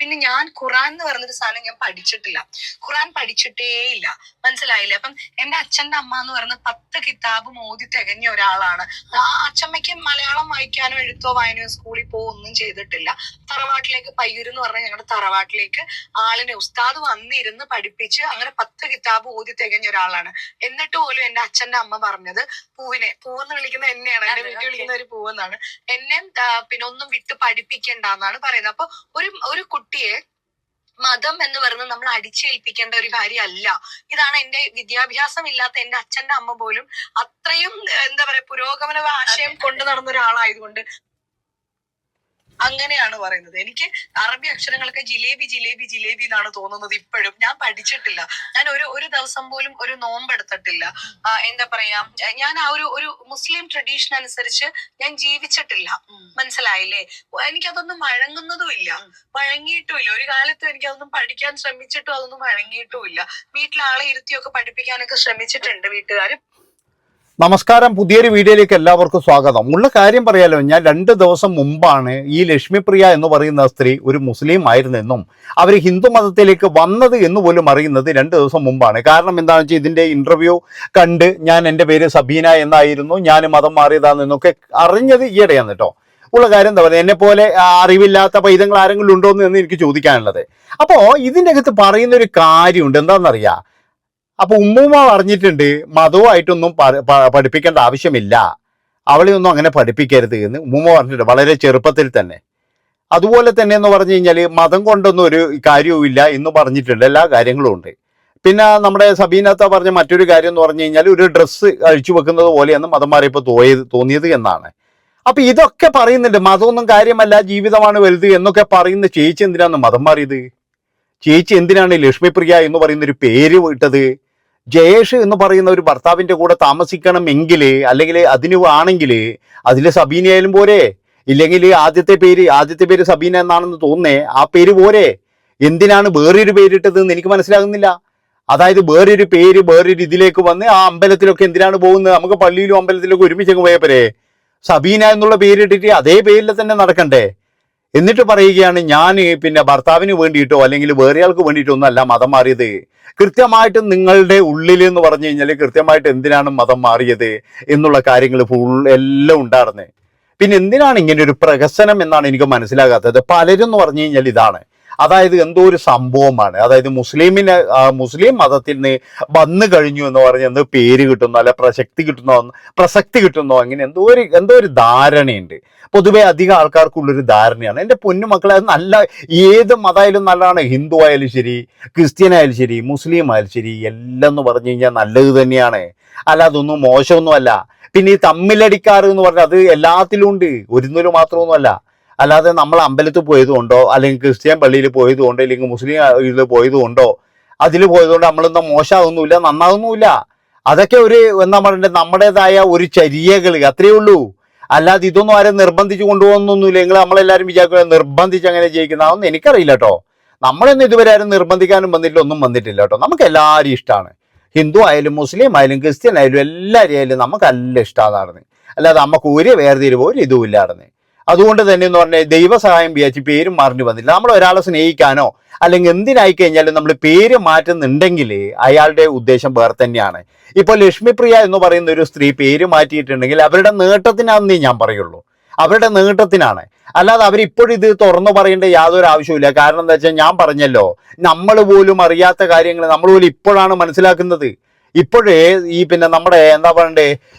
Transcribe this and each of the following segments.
പിന്നെ ഞാൻ ഖുറാൻ എന്ന് പറഞ്ഞൊരു സാധനം ഞാൻ പഠിച്ചിട്ടില്ല, ഖുറാൻ പഠിച്ചിട്ടേ ഇല്ല, മനസ്സിലായില്ലേ? അപ്പം എന്റെ അച്ഛന്റെ അമ്മ എന്ന് പറയുന്നത് 10 കിതാബ് ഓതി തികഞ്ഞ ഒരാളാണ്. ആ അച്ഛമ്മയ്ക്ക് മലയാളം വായിക്കാനോ എഴുത്തോ വായനയോ സ്കൂളിൽ ഒന്നും ചെയ്തിട്ടില്ല. തറവാട്ടിലേക്ക് പയ്യൂര് എന്ന് പറഞ്ഞാൽ ഞങ്ങളുടെ തറവാട്ടിലേക്ക് ആളിനെ ഉസ്താദ് വന്നിരുന്ന് പഠിപ്പിച്ച് അങ്ങനെ 10 കിതാബ് ഓതി തികഞ്ഞ ഒരാളാണ്. എന്നിട്ട് പോലും എന്റെ അച്ഛന്റെ അമ്മ പറഞ്ഞത് പൂവെന്ന് വിളിക്കുന്ന എന്നെയാണ്, എന്റെ വീട്ടിൽ വിളിക്കുന്ന ഒരു പൂവെന്നാണ്, എന്നെ പിന്നെ ഒന്നും വിട്ട് പഠിപ്പിക്കണ്ടെന്നാണ് പറയുന്നത്. അപ്പൊ ഒരു കുട്ടിയെ മതം എന്ന് പറയുന്നത് നമ്മൾ അടിച്ചേൽപ്പിക്കേണ്ട ഒരു കാര്യമല്ല. ഇതാണ് എന്റെ വിദ്യാഭ്യാസം ഇല്ലാത്ത എന്റെ അച്ഛന്റെ അമ്മ പോലും അത്രയും എന്താ പറയാ പുരോഗമന ആശയം കൊണ്ടു നടന്ന ഒരാളായതുകൊണ്ട് അങ്ങനെയാണ് പറയുന്നത്. എനിക്ക് അറബി അക്ഷരങ്ങളൊക്കെ ജിലേബി ജിലേബി ജിലേബി എന്നാണ് തോന്നുന്നത് ഇപ്പോഴും. ഞാൻ പഠിച്ചിട്ടില്ല, ഞാൻ ഒരു ദിവസം പോലും ഒരു നോമ്പെടുത്തിട്ടില്ല. എന്താ പറയാ, ഞാൻ ആ ഒരു മുസ്ലിം ട്രഡീഷൻ അനുസരിച്ച് ഞാൻ ജീവിച്ചിട്ടില്ല, മനസ്സിലായില്ലേ? എനിക്കതൊന്നും വഴങ്ങുന്നതുമില്ല, വഴങ്ങിയിട്ടുമില്ല. ഒരു കാലത്തും എനിക്കതൊന്നും പഠിക്കാൻ ശ്രമിച്ചിട്ടും അതൊന്നും വഴങ്ങിയിട്ടുമില്ല. വീട്ടിലാളെ ഇരുത്തിയൊക്കെ പഠിപ്പിക്കാനൊക്കെ ശ്രമിച്ചിട്ടുണ്ട് വീട്ടുകാർ. നമസ്കാരം, പുതിയൊരു വീഡിയോയിലേക്ക് എല്ലാവർക്കും സ്വാഗതം. ഉള്ള കാര്യം പറയാലോ, ഞാൻ 2 ദിവസം മുമ്പാണ് ഈ ലക്ഷ്മിപ്രിയ എന്ന് പറയുന്ന സ്ത്രീ ഒരു മുസ്ലിം ആയിരുന്നെന്നും അവർ ഹിന്ദു മതത്തിലേക്ക് വന്നത് എന്ന് പോലും അറിയുന്നത് 2 ദിവസം മുമ്പാണ്. കാരണം എന്താണെന്ന് വെച്ചാൽ ഇതിൻ്റെ ഇൻ്റർവ്യൂ കണ്ട് എൻ്റെ പേര് സബീന എന്നായിരുന്നു, ഞാൻ മതം മാറിയതാണെന്നൊക്കെ അറിഞ്ഞത് ഈയിടെയാണ് കേട്ടോ. ഉള്ള കാര്യം എന്താ പറയുക, എന്നെ പോലെ അറിവില്ലാത്ത പൈതങ്ങൾ ആരെങ്കിലും ഉണ്ടോ എന്ന് എനിക്ക് ചോദിക്കാനുള്ളത്. അപ്പോൾ ഇതിൻ്റെ അകത്ത് പറയുന്നൊരു കാര്യമുണ്ട്, എന്താണെന്നറിയാം. അപ്പൊ ഉമ്മൂമ്മ പറഞ്ഞിട്ടുണ്ട് മതവുമായിട്ടൊന്നും പഠിപ്പിക്കേണ്ട ആവശ്യമില്ല, അവളെ ഒന്നും അങ്ങനെ പഠിപ്പിക്കരുത് എന്ന് ഉമ്മൂമ്മ പറഞ്ഞിട്ടുണ്ട് വളരെ ചെറുപ്പത്തിൽ തന്നെ. അതുപോലെ തന്നെ എന്ന് പറഞ്ഞു കഴിഞ്ഞാൽ മതം കൊണ്ടൊന്നും ഒരു കാര്യവുമില്ല എന്ന് പറഞ്ഞിട്ടുണ്ട്, എല്ലാ കാര്യങ്ങളും ഉണ്ട്. പിന്നെ നമ്മുടെ സബീനത്ത പറഞ്ഞ മറ്റൊരു കാര്യം എന്ന് പറഞ്ഞു കഴിഞ്ഞാൽ ഒരു ഡ്രസ്സ് അഴിച്ചു വെക്കുന്നത് പോലെയാണ് മതം മാറിയപ്പോൾ തോന്നിയത് എന്നാണ്. അപ്പൊ ഇതൊക്കെ പറയുന്നുണ്ട്, മതമൊന്നും കാര്യമല്ല, ജീവിതമാണ് വലുത് എന്നൊക്കെ പറയുന്ന ചേച്ചി എന്തിനാണ് മതം മാറിയത്? ചേച്ചി എന്തിനാണ് ലക്ഷ്മിപ്രിയ എന്ന് പറയുന്ന ഒരു പേര് ഇട്ടത്? ജയേഷ് എന്ന് പറയുന്ന ഒരു ഭർത്താവിന്റെ കൂടെ താമസിക്കണമെങ്കിൽ അല്ലെങ്കിൽ അതിന് ആണെങ്കിൽ അതിൽ സബീനയായാലും പോരെ, ഇല്ലെങ്കിൽ ആദ്യത്തെ പേര് സബീന എന്നാണെന്ന് തോന്നുന്നേ, ആ പേര് പോരെ. എന്തിനാണ് വേറൊരു പേരിട്ടത് എന്ന് എനിക്ക് മനസ്സിലാകുന്നില്ല. അതായത് വേറൊരു പേര് വേറൊരു ഇതിലേക്ക് വന്ന് ആ അമ്പലത്തിലൊക്കെ എന്തിനാണ് പോകുന്നത്? നമുക്ക് പള്ളിയിലും അമ്പലത്തിലൊക്കെ ഒരുമിച്ചങ്ങ് പോയപ്പോരെ. സബീന എന്നുള്ള പേരിട്ടിട്ട് അതേ പേരിൽ തന്നെ നടക്കണ്ടേ? എന്നിട്ട് പറയുകയാണ് ഞാൻ പിന്നെ ഭർത്താവിന് വേണ്ടിയിട്ടോ അല്ലെങ്കിൽ വേറെ ആൾക്ക് വേണ്ടിയിട്ടോ ഒന്നല്ല മതം മാറിയത്. കൃത്യമായിട്ട് നിങ്ങളുടെ ഉള്ളിൽ എന്ന് പറഞ്ഞു കഴിഞ്ഞാൽ കൃത്യമായിട്ട് എന്തിനാണ് മതം മാറിയത് എന്നുള്ള കാര്യങ്ങൾ എല്ലാം ഉണ്ടായിരുന്നേ. പിന്നെ എന്തിനാണ് ഇങ്ങനെ ഒരു പ്രഹസനം എന്നാണ് എനിക്ക് മനസ്സിലാകാത്തത്. പലരും എന്ന് പറഞ്ഞു കഴിഞ്ഞാൽ ഇതാണ്, അതായത് എന്തോ ഒരു സംഭവമാണ്, അതായത് മുസ്ലിം മതത്തിൽ നിന്ന് വന്നു കഴിഞ്ഞു എന്ന് പറഞ്ഞ് എന്തോ പേര് കിട്ടുന്നോ അല്ലെ പ്രസക്തി കിട്ടുന്നോ അങ്ങനെ എന്തോ ഒരു ധാരണയുണ്ട്. പൊതുവെ അധികം ആൾക്കാർക്കുള്ളൊരു ധാരണയാണ്. എൻ്റെ പൊന്നുമക്കളെ, അത് നല്ല ഏത് മതമായാലും നല്ലതാണ്. ഹിന്ദു ആയാലും ശരി, ക്രിസ്ത്യൻ ആയാലും ശരി, മുസ്ലിം ആയാലും ശരി, എല്ലാം എന്ന് പറഞ്ഞു കഴിഞ്ഞാൽ നല്ലത് തന്നെയാണ്, അല്ലാതൊന്നും മോശമൊന്നും അല്ല. പിന്നെ ഈ തമ്മിലടിക്കാറ് എന്ന് പറഞ്ഞാൽ അത് എല്ലാത്തിലും ഉണ്ട്, ഒരുന്നൂര് മാത്രമൊന്നുമല്ല. അല്ലാതെ നമ്മൾ അമ്പലത്തിൽ പോയതുകൊണ്ടോ അല്ലെങ്കിൽ ക്രിസ്ത്യൻ പള്ളിയിൽ പോയതുകൊണ്ടോ അല്ലെങ്കിൽ മുസ്ലിം ഇതിൽ പോയതുകൊണ്ടോ അതിൽ പോയതുകൊണ്ടോ നമ്മളൊന്നും മോശമാകുന്നില്ല, നന്നാകുന്നുമില്ല. അതൊക്കെ ഒരു എന്താ പറയണ്ടത്, നമ്മുടേതായ ഒരു ചര്യകൾ, അത്രയേ ഉള്ളൂ. അല്ലാതെ ഇതൊന്നും ആരും നിർബന്ധിച്ച് കൊണ്ടുപോകുന്നൊന്നുമില്ല. നിങ്ങൾ നമ്മളെല്ലാവരും വിചാരിക്കുക നിർബന്ധിച്ച് അങ്ങനെ ജയിക്കുന്നതാണെന്ന് എനിക്കറിയില്ല കേട്ടോ. നമ്മളൊന്നും ഇതുവരെ ആരും നിർബന്ധിക്കാനും വന്നിട്ടില്ല, ഒന്നും വന്നിട്ടില്ല കേട്ടോ. നമുക്ക് എല്ലാവരും ഇഷ്ടമാണ്, ഹിന്ദു ആയാലും മുസ്ലിം ആയാലും ക്രിസ്ത്യൻ ആയാലും എല്ലാവരും ആയാലും നമുക്ക് നല്ല ഇഷ്ടമാണെന്ന്. അല്ലാതെ നമുക്ക് ഒരു വേർതിരിവോ ഒരു ഇതും ഇല്ലായിരുന്നു. അതുകൊണ്ട് തന്നെ എന്ന് പറഞ്ഞാൽ ദൈവസഹായം വിചാരിച്ച് പേരും മാറേണ്ടി വന്നില്ല. നമ്മൾ ഒരാളെ സ്നേഹിക്കാനോ അല്ലെങ്കിൽ എന്തിനായി കഴിഞ്ഞാലും നമ്മൾ പേര് മാറ്റുന്നുണ്ടെങ്കിൽ അയാളുടെ ഉദ്ദേശം വേറെ തന്നെയാണ്. ഇപ്പോൾ ലക്ഷ്മിപ്രിയ എന്ന് പറയുന്ന ഒരു സ്ത്രീ പേര് മാറ്റിയിട്ടുണ്ടെങ്കിൽ അവരുടെ നേട്ടത്തിനാണെന്നേ ഞാൻ പറയുള്ളൂ, അവരുടെ നേട്ടത്തിനാണ്. അല്ലാതെ അവരിപ്പോഴും ഇത് തുറന്നു പറയേണ്ട യാതൊരു ആവശ്യമില്ല. കാരണം എന്താ വെച്ചാൽ ഞാൻ പറഞ്ഞല്ലോ, നമ്മൾ പോലും അറിയാത്ത കാര്യങ്ങൾ നമ്മൾ പോലും ഇപ്പോഴാണ് മനസ്സിലാക്കുന്നത്. ഇപ്പോഴേ ഈ പിന്നെ നമ്മുടെ എന്താ പറയണ്ടേ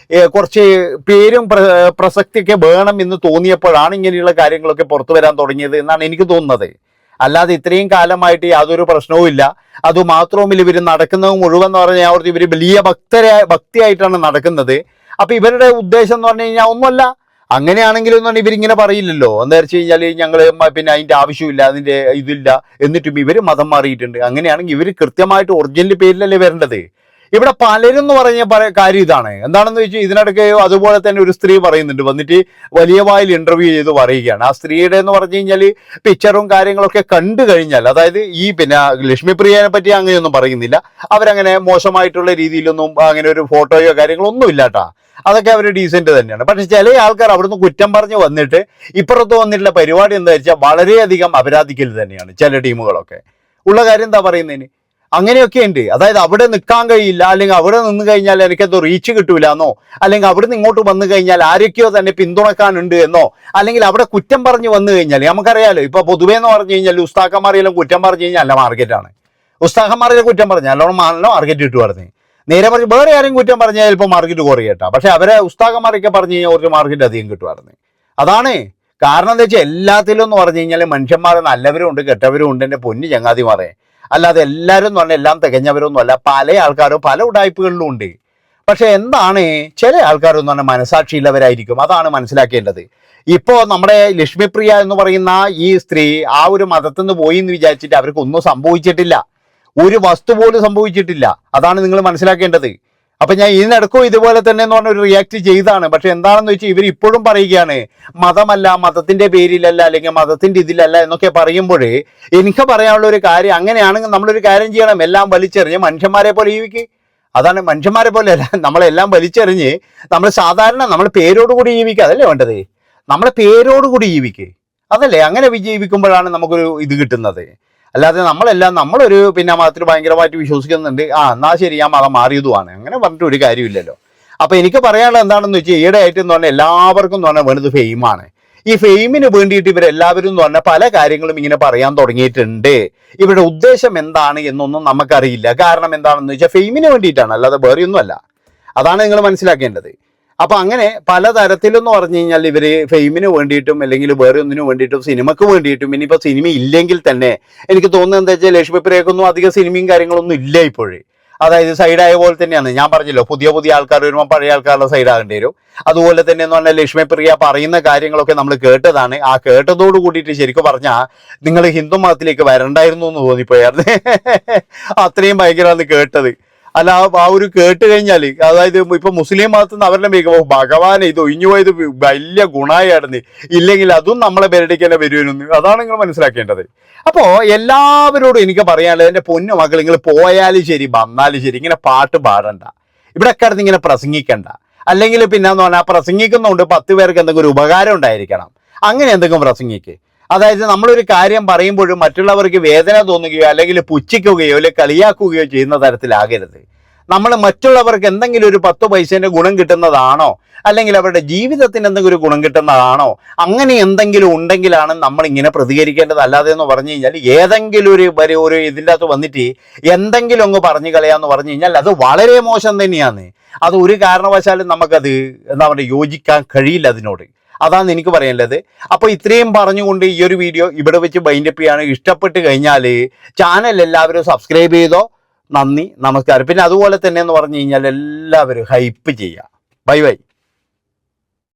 കുറച്ച് പേരും പ്രസക്തിയൊക്കെ വേണം എന്ന് തോന്നിയപ്പോഴാണ് ഇങ്ങനെയുള്ള കാര്യങ്ങളൊക്കെ പുറത്തു വരാൻ തുടങ്ങിയത് എന്നാണ് എനിക്ക് തോന്നുന്നത്. അല്ലാതെ ഇത്രയും കാലമായിട്ട് യാതൊരു പ്രശ്നവും ഇല്ല. അതുമാത്രവുമില്ല, ഇവർ നടക്കുന്നത് മുഴുവൻ എന്ന് പറഞ്ഞാൽ ഇവർ വലിയ ഭക്തിയായിട്ടാണ് നടക്കുന്നത്. അപ്പൊ ഇവരുടെ ഉദ്ദേശം എന്ന് പറഞ്ഞു കഴിഞ്ഞാൽ ഒന്നുമല്ല. അങ്ങനെയാണെങ്കിലും ഒന്നും ഇവരിങ്ങനെ പറയില്ലല്ലോ. എന്താ വെച്ച് കഴിഞ്ഞാൽ ഞങ്ങൾ പിന്നെ അതിൻ്റെ ആവശ്യമില്ല, അതിൻ്റെ ഇതില്ല, എന്നിട്ടും ഇവർ മതം മാറിയിട്ടുണ്ട്. അങ്ങനെയാണെങ്കിൽ ഇവർ കൃത്യമായിട്ട് ഒറിജിനൽ പേരിലല്ലേ വരേണ്ടത്. ഇവിടെ പലരും എന്ന് പറഞ്ഞ കാര്യം ഇതാണ്. എന്താണെന്ന് വെച്ചാൽ ഇതിനിടയ്ക്ക് അതുപോലെ തന്നെ ഒരു സ്ത്രീ പറയുന്നുണ്ട്, വന്നിട്ട് വലിയ വായിൽ ഇന്റർവ്യൂ ചെയ്ത് പറയുകയാണ്. ആ സ്ത്രീയുടെ എന്ന് പറഞ്ഞു കഴിഞ്ഞാൽ പിക്ചറും കാര്യങ്ങളൊക്കെ കണ്ടു കഴിഞ്ഞാൽ, അതായത് ഈ പിന്നെ ലക്ഷ്മിപ്രിയനെ പറ്റി അങ്ങനെയൊന്നും പറയുന്നില്ല, അവരങ്ങനെ മോശമായിട്ടുള്ള രീതിയിലൊന്നും അങ്ങനെ ഒരു ഫോട്ടോയോ കാര്യങ്ങളോ ഒന്നും ഇല്ലാട്ടാ, അതൊക്കെ അവർ ഡീസന്റ് തന്നെയാണ്. പക്ഷെ ചില ആൾക്കാർ അവിടുന്ന് കുറ്റം പറഞ്ഞ് വന്നിട്ട് ഇപ്പുറത്ത് വന്നിട്ടുള്ള പരിപാടി എന്താ വെച്ചാൽ വളരെയധികം അപരാധിക്കൽ തന്നെയാണ് ചില ടീമുകളൊക്കെ. ഉള്ള കാര്യം എന്താ പറയുന്നതിന്, അങ്ങനെയൊക്കെ ഉണ്ട്. അതായത് അവിടെ നിൽക്കാൻ കഴിയില്ല, അല്ലെങ്കിൽ അവിടെ നിന്ന് കഴിഞ്ഞാൽ എനിക്കെന്തോ റീച്ച് കിട്ടൂല എന്നോ, അല്ലെങ്കിൽ അവിടുന്ന് ഇങ്ങോട്ട് വന്നു കഴിഞ്ഞാൽ ആരൊക്കെയോ തന്നെ പിന്തുണക്കാനുണ്ട് എന്നോ, അല്ലെങ്കിൽ അവിടെ കുറ്റം പറഞ്ഞു വന്നു കഴിഞ്ഞാൽ നമുക്കറിയാലോ, ഇപ്പൊ പൊതുവേ എന്ന് പറഞ്ഞു കഴിഞ്ഞാൽ ഉസ്താക്കന്മാരെല്ലാം കുറ്റം പറഞ്ഞു കഴിഞ്ഞാൽ നല്ല മാർക്കറ്റാണ്. ഉസ്താക്കന്മാരെല്ലാം കുറ്റം പറഞ്ഞാൽ നല്ലോണം നല്ല മാർക്കറ്റ് ഇട്ട് പറഞ്ഞു. നേരെ പറഞ്ഞ് വേറെ ആരും കുറ്റം പറഞ്ഞാൽ ചിലപ്പോൾ മാർക്കറ്റ് കുറയട്ടാ, പക്ഷെ അവരെ ഉസ്താക്കന്മാരൊക്കെ പറഞ്ഞു കഴിഞ്ഞാൽ കുറച്ച് മാർക്കറ്റ് അധികം കിട്ടുമായിരുന്നു. അതാണ് കാരണം. എന്താ വെച്ചാൽ എല്ലാത്തിലും എന്ന് പറഞ്ഞു കഴിഞ്ഞാൽ മനുഷ്യന്മാർ നല്ലവരും ഉണ്ട് കെട്ടവരും ഉണ്ട്, എൻ്റെ പൊന്നു ചങ്ങാതിമാരെ. അല്ലാതെ എല്ലാവരും എന്ന് പറഞ്ഞാൽ എല്ലാം തികഞ്ഞവരൊന്നും അല്ല. പല ആൾക്കാരും പല ഉടായ്പകളിലും ഉണ്ട്. പക്ഷെ എന്താണ്, ചില ആൾക്കാരെന്ന് പറഞ്ഞാൽ മനസാക്ഷിയുള്ളവരായിരിക്കും. അതാണ് മനസ്സിലാക്കേണ്ടത്. ഇപ്പോൾ നമ്മുടെ ലക്ഷ്മിപ്രിയ എന്ന് പറയുന്ന ഈ സ്ത്രീ ആ ഒരു മതത്തിൽ നിന്ന് പോയി എന്ന് വിചാരിച്ചിട്ട് അവർക്കൊന്നും സംഭവിച്ചിട്ടില്ല, ഒരു വസ്തു പോലും സംഭവിച്ചിട്ടില്ല. അതാണ് നിങ്ങൾ മനസ്സിലാക്കേണ്ടത്. അപ്പൊ ഞാൻ ഇതിനിടക്കും ഇതുപോലെ തന്നെ എന്ന് പറഞ്ഞ ഒരു റിയാക്ട് ചെയ്താണ്. പക്ഷെ എന്താണെന്ന് വെച്ചാൽ ഇവർ ഇപ്പോഴും പറയുകയാണ് മതമല്ല, മതത്തിന്റെ പേരിലല്ല, അല്ലെങ്കിൽ മതത്തിന്റെ ഇതിലല്ല എന്നൊക്കെ പറയുമ്പോൾ എനിക്ക് പറയാനുള്ള ഒരു കാര്യം, അങ്ങനെയാണെങ്കിൽ നമ്മളൊരു കാര്യം ചെയ്യണം, എല്ലാം വലിച്ചെറിഞ്ഞ് മനുഷ്യന്മാരെ പോലെ ജീവിക്ക്. അതാണ്, മനുഷ്യന്മാരെ പോലെ അല്ല, നമ്മളെല്ലാം വലിച്ചെറിഞ്ഞ് നമ്മൾ സാധാരണ നമ്മൾ പേരോടുകൂടി ജീവിക്കുക, അതല്ലേ വേണ്ടത്. നമ്മളെ പേരോടുകൂടി ജീവിക്ക്, അതല്ലേ. അങ്ങനെ ജീവിക്കുമ്പോഴാണ് നമുക്കൊരു ഇത് കിട്ടുന്നത്. അല്ലാതെ നമ്മളൊരു പിന്നെ മതത്തിൽ ഭയങ്കരമായിട്ട് വിശ്വസിക്കുന്നുണ്ട്, എന്നാ ശരി ആ മതം മാറിയതുമാണ്, അങ്ങനെ പറഞ്ഞിട്ട് ഒരു കാര്യമില്ലല്ലോ. അപ്പൊ എനിക്ക് പറയാനുള്ളത് എന്താണെന്ന് വെച്ചാൽ ഈയിടെ ആയിട്ട് എന്ന് പറഞ്ഞാൽ എല്ലാവർക്കും എന്ന് പറഞ്ഞാൽ വേണ്ടത് ഫെയിമാണ്. ഈ ഫെയിമിന് വേണ്ടിയിട്ട് ഇവരെല്ലാവരും എന്ന് പറഞ്ഞാൽ പല കാര്യങ്ങളും ഇങ്ങനെ പറയാൻ തുടങ്ങിയിട്ടുണ്ട്. ഇവരുടെ ഉദ്ദേശം എന്താണ് എന്നൊന്നും നമുക്കറിയില്ല. കാരണം എന്താണെന്ന് വെച്ചാൽ ഫെയിമിന് വേണ്ടിയിട്ടാണ്, അല്ലാതെ വേറെയൊന്നും അല്ല. അതാണ് നിങ്ങൾ മനസ്സിലാക്കേണ്ടത്. അപ്പൊ അങ്ങനെ പലതരത്തിലെന്ന് പറഞ്ഞു കഴിഞ്ഞാൽ ഇവര് ഫെയിമിന് വേണ്ടിയിട്ടും അല്ലെങ്കിൽ വേറെ ഒന്നിനു വേണ്ടിയിട്ടും സിനിമക്ക് വേണ്ടിയിട്ടും, ഇനിയിപ്പോ സിനിമ ഇല്ലെങ്കിൽ തന്നെ എനിക്ക് തോന്നുന്നത് എന്താ വെച്ചാൽ ലക്ഷ്മിപ്രിയക്കൊന്നും അധികം സിനിമയും കാര്യങ്ങളൊന്നും ഇല്ല ഇപ്പോഴേ. അതായത് സൈഡായ പോലെ തന്നെയാണ്. ഞാൻ പറഞ്ഞല്ലോ, പുതിയ ആൾക്കാർ വരുമ്പോൾ പഴയ ആൾക്കാരുടെ സൈഡാകേണ്ടി വരും. അതുപോലെ തന്നെ എന്ന് പറഞ്ഞാൽ ലക്ഷ്മിപ്രിയ പറയുന്ന കാര്യങ്ങളൊക്കെ നമ്മൾ കേട്ടതാണ്. ആ കേട്ടതോട് കൂടിയിട്ട് ശരിക്കും പറഞ്ഞാൽ നിങ്ങൾ ഹിന്ദു മതത്തിലേക്ക് വരണ്ടായിരുന്നു എന്ന് തോന്നിപ്പോയായിരുന്നു. അത്രയും ഭയങ്കരമാണ് കേട്ടത്. അല്ല ആ ഒരു കേട്ട് കഴിഞ്ഞാൽ, അതായത് ഇപ്പൊ മുസ്ലിം മതത്തിൽ നിന്ന് അവരുടെ മികവ് ഭഗവാനെ ഇത് ഒഴിഞ്ഞു പോയത് വലിയ ഗുണമായിരുന്നു, ഇല്ലെങ്കിൽ അതും നമ്മളെ പേരടിക്ക് തന്നെ വരുമെന്ന്. അതാണ് നിങ്ങൾ മനസ്സിലാക്കേണ്ടത്. അപ്പോ എല്ലാവരോടും എനിക്ക് പറയാനുള്ളത്, എൻ്റെ പൊന്നു മക്കൾ, നിങ്ങൾ പോയാലും ശരി വന്നാലും ശരി ഇങ്ങനെ പാട്ട് പാടണ്ട, ഇവിടെ കിടന്ന് ഇങ്ങനെ പ്രസംഗിക്കണ്ട. അല്ലെങ്കിൽ പിന്നെന്ന് പറഞ്ഞാൽ പ്രസംഗിക്കുന്നതുകൊണ്ട് 10 പേർക്ക് എന്തെങ്കിലും ഒരു ഉപകാരം ഉണ്ടായിരിക്കണം, അങ്ങനെ എന്തെങ്കിലും പ്രസംഗിക്ക്. അതായത് നമ്മളൊരു കാര്യം പറയുമ്പോഴും മറ്റുള്ളവർക്ക് വേദന തോന്നുകയോ അല്ലെങ്കിൽ പുച്ഛിക്കുകയോ അല്ലെങ്കിൽ കളിയാക്കുകയോ ചെയ്യുന്ന തരത്തിലാകരുത്. നമ്മൾ മറ്റുള്ളവർക്ക് എന്തെങ്കിലും ഒരു 10 പൈസേൻ്റെ ഗുണം കിട്ടുന്നതാണോ, അല്ലെങ്കിൽ അവരുടെ ജീവിതത്തിന് എന്തെങ്കിലും ഒരു ഗുണം കിട്ടുന്നതാണോ, അങ്ങനെ എന്തെങ്കിലും ഉണ്ടെങ്കിലാണ് നമ്മൾ ഇങ്ങനെ പ്രതികരിക്കേണ്ടത്. അല്ലാതെ എന്ന് പറഞ്ഞു കഴിഞ്ഞാൽ ഏതെങ്കിലും ഒരു ഇതിൻ്റെ അകത്ത് വന്നിട്ട് എന്തെങ്കിലും അങ്ങ് പറഞ്ഞു കളയാന്ന് പറഞ്ഞു കഴിഞ്ഞാൽ അത് വളരെ മോശം തന്നെയാണ്. അത് ഒരു കാരണവശാലും നമുക്കത് എന്താ പറയുക യോജിക്കാൻ കഴിയില്ല അതിനോട്. അതാണ് എനിക്ക് പറയാനുള്ളത്. അപ്പോൾ ഇത്രയും പറഞ്ഞുകൊണ്ട് ഈ ഒരു വീഡിയോ ഇവിടെ വെച്ച് ബൈൻഡപ്പ് ചെയ്യാണ്. ഇഷ്ടപ്പെട്ട് കഴിഞ്ഞാൽ ചാനൽ എല്ലാവരും സബ്സ്ക്രൈബ് ചെയ്തോ. നന്ദി, നമസ്കാരം. പിന്നെ അതുപോലെ തന്നെ എന്ന് പറഞ്ഞു കഴിഞ്ഞാൽ എല്ലാവരും ഹൈപ്പ് ചെയ്യുക. Bye bye.